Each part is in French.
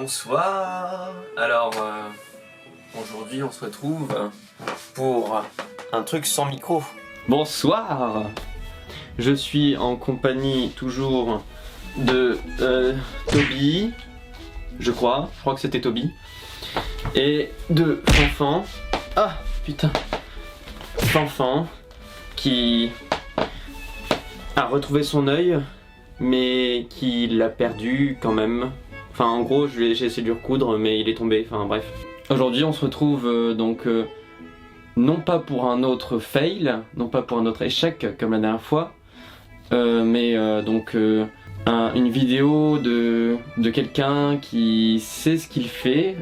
Bonsoir. Alors, aujourd'hui on se retrouve pour un truc sans micro. Bonsoir. Je suis en compagnie toujours de Toby, je crois que c'était Toby, et de Fanfan. Ah putain, Fanfan qui a retrouvé son œil, mais qui l'a perdu quand même. Enfin, en gros, j'ai essayé de lui recoudre, mais il est tombé. Enfin, bref. Aujourd'hui, on se retrouve non pas pour un autre fail, non pas pour un autre échec comme la dernière fois, mais une vidéo de quelqu'un qui sait ce qu'il fait,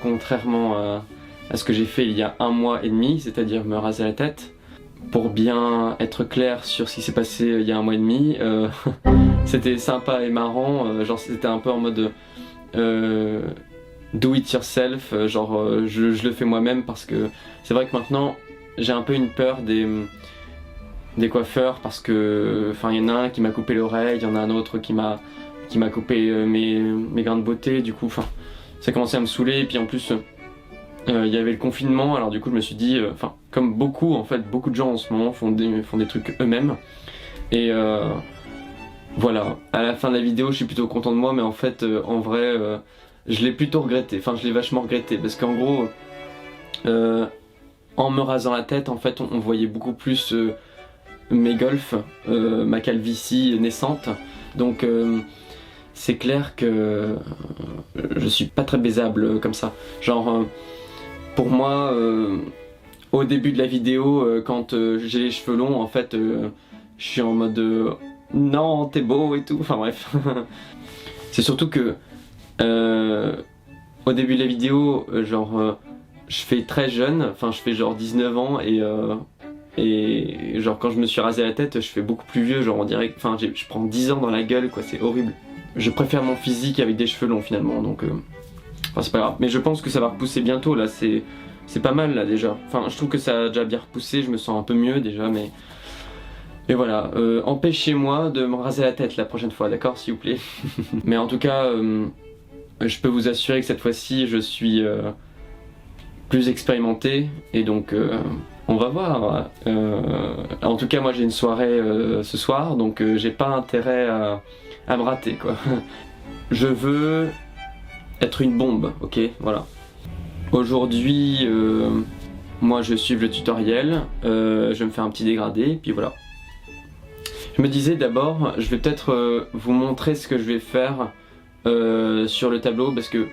contrairement à ce que j'ai fait il y a 1 mois et demi, c'est-à-dire me raser la tête. Pour bien être clair sur ce qui s'est passé il y a 1 mois et demi, c'était sympa et marrant, genre c'était un peu en mode do it yourself, je le fais moi-même, parce que c'est vrai que maintenant j'ai un peu une peur des coiffeurs, parce que il y en a un qui m'a coupé l'oreille, il y en a un autre qui m'a coupé mes grains de beauté, du coup ça commençait à me saouler, et puis en plus il y avait le confinement, alors du coup je me suis dit, comme beaucoup de gens en ce moment font des trucs eux-mêmes, et voilà, à la fin de la vidéo je suis plutôt content de moi, mais en fait en vrai je l'ai plutôt regretté, je l'ai vachement regretté, parce qu'en gros en me rasant la tête en fait on voyait beaucoup plus mes golfs, ma calvitie naissante, donc c'est clair que je suis pas très baisable comme ça, genre pour moi, au début de la vidéo, quand j'ai les cheveux longs, en fait, je suis en mode non, t'es beau et tout. Enfin bref. C'est surtout que au début de la vidéo, je fais très jeune, je fais genre 19 ans, et genre quand je me suis rasé la tête, je fais beaucoup plus vieux, genre on dirait que je prends 10 ans dans la gueule, quoi, c'est horrible. Je préfère mon physique avec des cheveux longs finalement, donc c'est pas grave, mais je pense que ça va repousser bientôt là, c'est pas mal là déjà. Je trouve que ça a déjà bien repoussé, je me sens un peu mieux déjà, mais voilà, empêchez-moi de me raser la tête la prochaine fois, d'accord, s'il vous plaît. Mais en tout cas, je peux vous assurer que cette fois-ci je suis plus expérimenté, et donc on va voir. En tout cas moi j'ai une soirée ce soir, donc j'ai pas intérêt à me rater, quoi. Je veux être une bombe, ok, voilà. Aujourd'hui, moi je suis le tutoriel, je vais me faire un petit dégradé, puis voilà. Je me disais d'abord, je vais peut-être vous montrer ce que je vais faire sur le tableau, parce que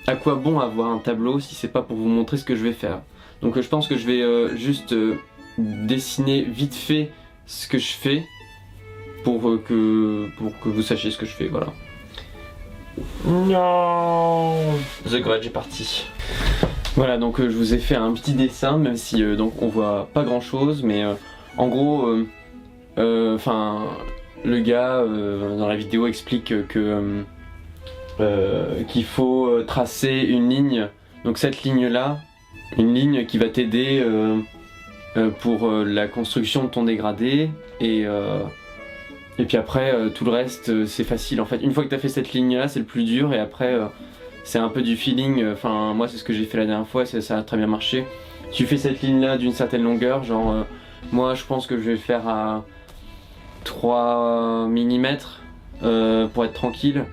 à quoi bon avoir un tableau si c'est pas pour vous montrer ce que je vais faire. Donc je pense que je vais juste dessiner vite fait ce que je fais pour que vous sachiez ce que je fais, voilà. Non, The Grudge est parti. Voilà, donc je vous ai fait un petit dessin, même si donc on voit pas grand chose, mais en gros le gars dans la vidéo explique que qu'il faut tracer une ligne, donc cette ligne là, une ligne qui va t'aider pour la construction de ton dégradé, et puis après tout le reste c'est facile en fait. Une fois que tu as fait cette ligne là, c'est le plus dur, et après c'est un peu du feeling. Moi c'est ce que j'ai fait la dernière fois, ça a très bien marché. Tu fais cette ligne là d'une certaine longueur, genre moi je pense que je vais le faire à 3 mm pour être tranquille.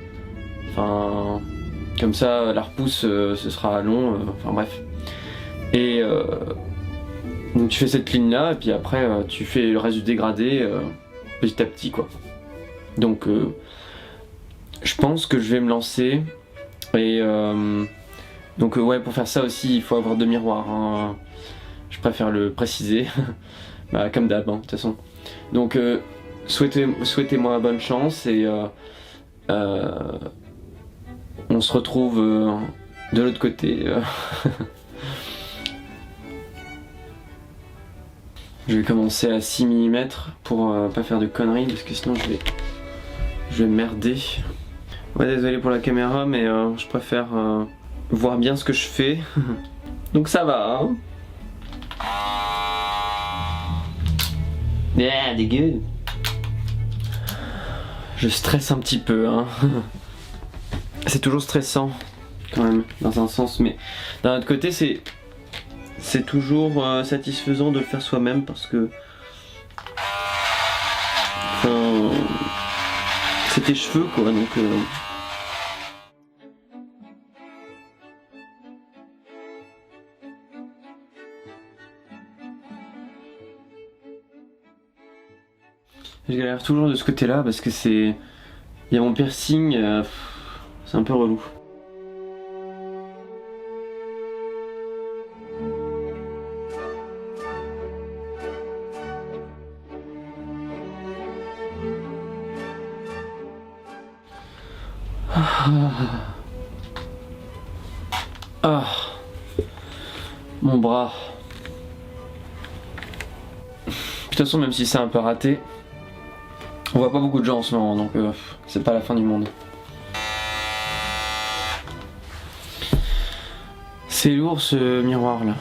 Comme ça la repousse ce sera long, bref. Et donc tu fais cette ligne là, et puis après tu fais le reste du dégradé petit à petit, quoi. Donc je pense que je vais me lancer, et ouais, pour faire ça aussi il faut avoir 2 miroirs, hein. Je préfère le préciser. Comme d'hab, hein, de toute façon. Donc souhaitez-moi bonne chance, et on se retrouve de l'autre côté. Je vais commencer à 6 mm pour pas faire de conneries, parce que sinon je vais merder. Ouais, désolé pour la caméra, mais je préfère voir bien ce que je fais. Donc ça va, hein. Dégueu. Je stresse un petit peu, hein. C'est toujours stressant quand même, dans un sens, mais d'un autre côté, c'est toujours satisfaisant de le faire soi-même parce que. Enfin. C'est tes cheveux, quoi, donc. Je galère toujours de ce côté-là parce que c'est. Il y a mon piercing, c'est un peu relou. Ah, mon bras. De toute façon, même si c'est un peu raté, on voit pas beaucoup de gens en ce moment, donc c'est pas la fin du monde. C'est lourd ce miroir là.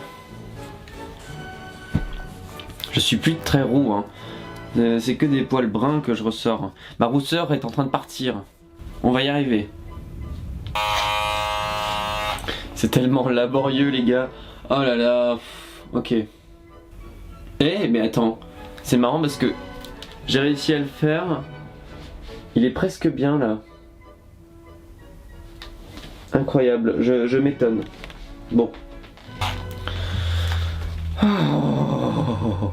Je suis plus très roux, hein. C'est que des poils bruns que je ressors. Ma rousseur est en train de partir. On va y arriver. C'est tellement laborieux les gars. Oh là là. Ok. Eh mais attends. C'est marrant parce que j'ai réussi à le faire. Il est presque bien là. Incroyable. Je m'étonne. Bon. Oh.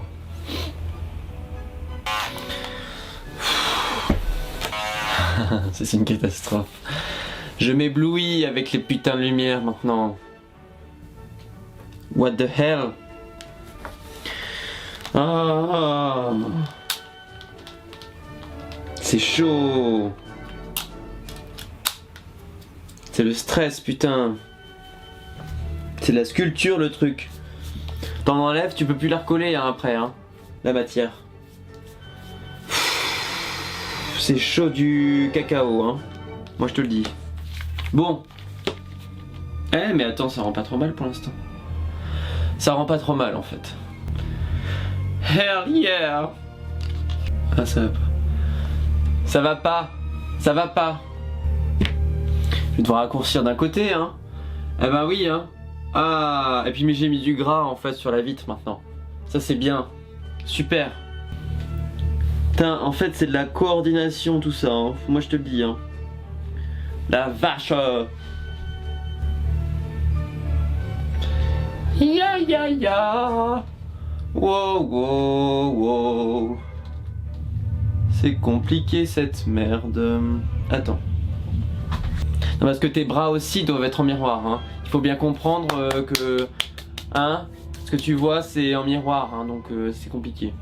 C'est une catastrophe. Je m'éblouis avec les putains de lumière maintenant. What the hell? Ah, c'est chaud. C'est le stress, putain. C'est la sculpture le truc. T'en enlèves, tu peux plus la recoller hein, après, hein, la matière. C'est chaud du cacao, hein. Moi je te le dis. Bon. Eh mais attends, ça rend pas trop mal pour l'instant. Ça rend pas trop mal en fait. Hell yeah. Ah ça va pas. Ça va pas. Ça va pas. Je vais devoir raccourcir d'un côté hein. Eh ben oui hein. Ah et puis mais j'ai mis du gras en fait sur la vitre maintenant. Ça c'est bien. Super. Putain en fait c'est de la coordination tout ça hein. Moi je te le dis hein. La vache. Ya ya ya. Wow wow wow. C'est compliqué cette merde. Attends. Non, parce que tes bras aussi doivent être en miroir hein. Il faut bien comprendre que hein, ce que tu vois c'est en miroir hein, donc c'est compliqué.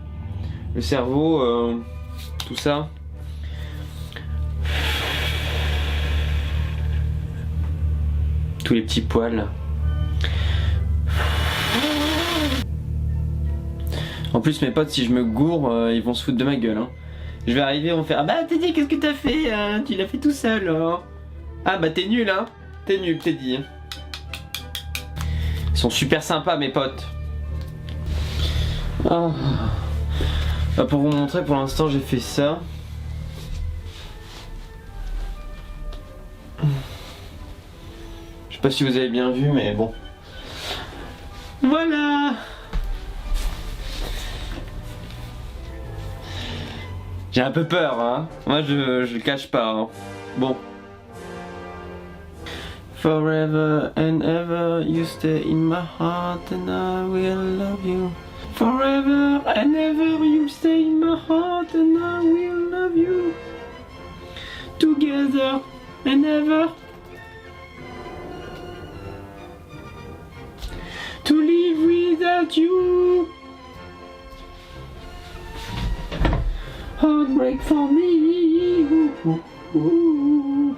Le cerveau tout ça. Tous les petits poils. En plus mes potes si je me gourre ils vont se foutre de ma gueule hein. Je vais arriver, ils vont faire ah bah Teddy qu'est-ce que t'as fait tu l'as fait tout seul hein. Ah bah t'es nul hein. T'es nul Teddy. Ils sont super sympas mes potes. Ah. Bah, pour vous montrer pour l'instant j'ai fait ça. Je sais pas si vous avez bien vu mais bon. Voilà. J'ai un peu peur hein. Moi je le cache pas hein. Bon. Forever and ever you stay in my heart and I will love you. Forever and ever you stay in my heart and I will love you. Together and ever. To live without you. Heartbreak for me. Ooh, ooh, ooh.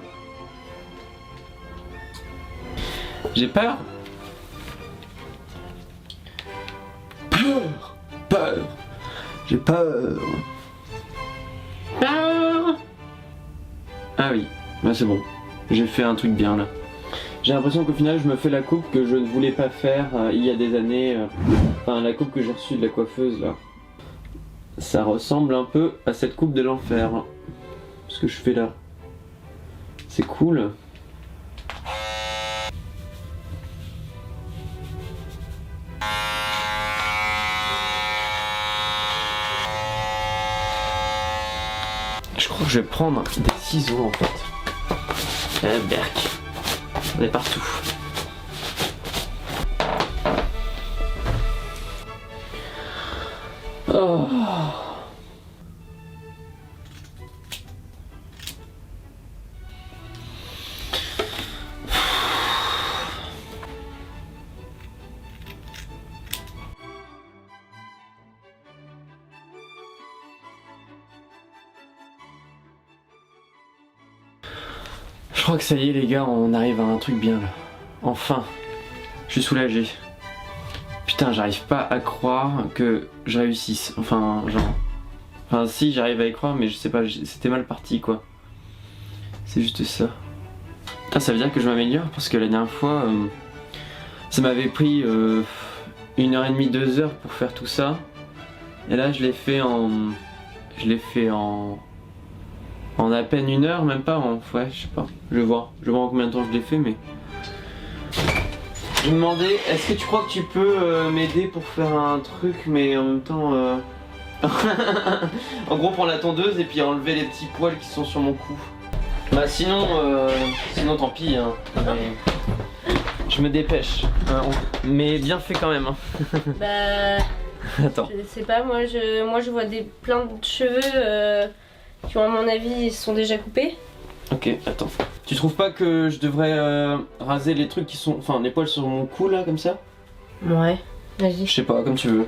J'ai peur. Peur. J'ai peur. Peur. Ah oui, bah c'est bon. J'ai fait un truc bien là. J'ai l'impression qu'au final je me fais la coupe que je ne voulais pas faire il y a des années. Enfin la coupe que j'ai reçue de la coiffeuse là. Ça ressemble un peu à cette coupe de l'enfer. Ce que je fais là. C'est cool. Je crois que je vais prendre des ciseaux en fait. Berk. On est partout. Oh. Je crois que ça y est les gars, on arrive à un truc bien là. Enfin, je suis soulagé. Putain, j'arrive pas à croire que je réussisse. Enfin, genre... Enfin si, j'arrive à y croire, mais je sais pas, c'était mal parti quoi. C'est juste ça. Ah, ça veut dire que je m'améliore parce que la dernière fois, ça m'avait pris 1h30, 2 heures pour faire tout ça. Et là, je l'ai fait en... En à peine 1 heure, même pas, ouais, je sais pas. Je vais voir en combien de temps je l'ai fait, mais... Je me demandais, est-ce que tu crois que tu peux m'aider pour faire un truc, mais en même temps... En gros, prendre la tondeuse et puis enlever les petits poils qui sont sur mon cou. Bah sinon tant pis, hein. Mais... Je me dépêche. Mais bien fait quand même, hein. Bah... Attends. Je sais pas, moi je vois plein de cheveux qui ont à mon avis ils sont déjà coupés. Ok, attends. Tu trouves pas que je devrais raser les trucs qui sont... Enfin, les poils sur mon cou là, comme ça? Ouais, vas-y. Je sais pas, comme tu veux.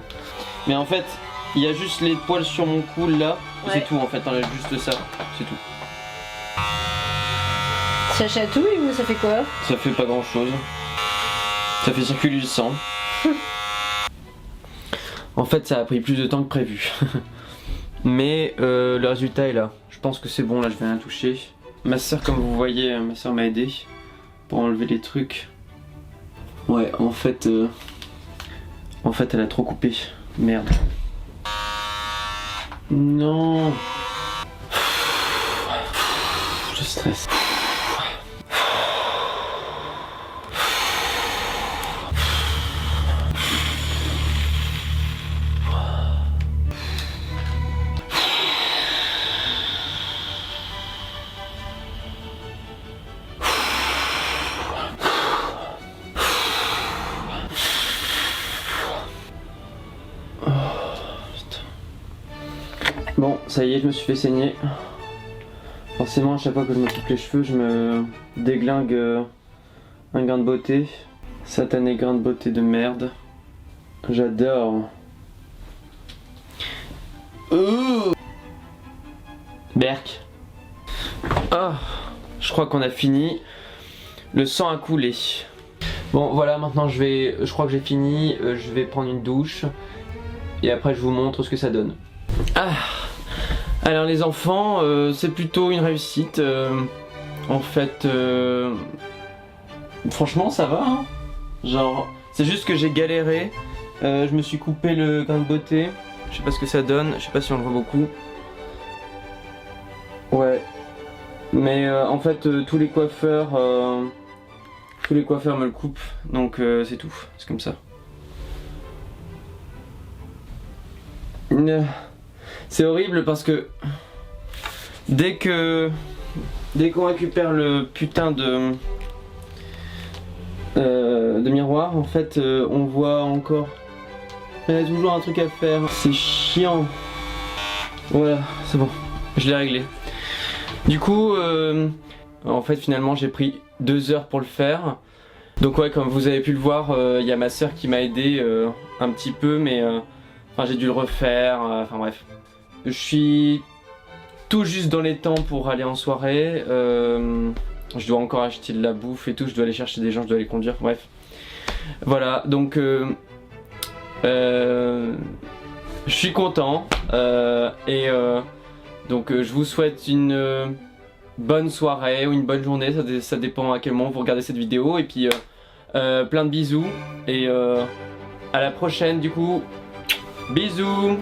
Mais en fait, il y a juste les poils sur mon cou là. Ouais. C'est tout en fait, t'enlèves juste ça. C'est tout. Ça chatouille ou ça fait quoi? Ça fait pas grand chose. Ça fait circuler le sang. En fait, ça a pris plus de temps que prévu. Mais le résultat est là. Je pense que c'est bon, là je vais rien toucher. Ma soeur, comme vous voyez, ma soeur m'a aidé pour enlever les trucs. Ouais, en fait, elle a trop coupé. Merde. Non. Je stresse. Bon, ça y est, je me suis fait saigner. Forcément, à chaque fois que je me coupe les cheveux, je me déglingue un grain de beauté. Satané grain de beauté de merde. J'adore. Berk. Oh, je crois qu'on a fini. Le sang a coulé. Bon, voilà, maintenant je crois que j'ai fini. Je vais prendre une douche. Et après, je vous montre ce que ça donne. Ah. Alors les enfants, c'est plutôt une réussite. En fait, franchement ça va, hein. Genre, c'est juste que j'ai galéré. Je me suis coupé le grain de beauté. Je sais pas ce que ça donne, je sais pas si on le voit beaucoup. Ouais. Mais en fait, tous les coiffeurs me le coupent. Donc c'est tout, c'est comme ça. C'est horrible parce que dès qu'on récupère le putain de miroir, en fait, on voit encore. Il y a toujours un truc à faire. C'est chiant. Voilà, c'est bon, je l'ai réglé. Du coup, en fait, finalement, j'ai pris 2 heures pour le faire. Donc ouais, comme vous avez pu le voir, il y a ma soeur qui m'a aidé un petit peu, mais enfin, j'ai dû le refaire. Enfin bref. Je suis tout juste dans les temps pour aller en soirée. Je dois encore acheter de la bouffe et tout. Je dois aller chercher des gens, je dois les conduire. Bref. Voilà, donc je suis content. Donc je vous souhaite une bonne soirée ou une bonne journée. Ça dépend à quel moment vous regardez cette vidéo. Et puis plein de bisous. Et à la prochaine du coup. Bisous.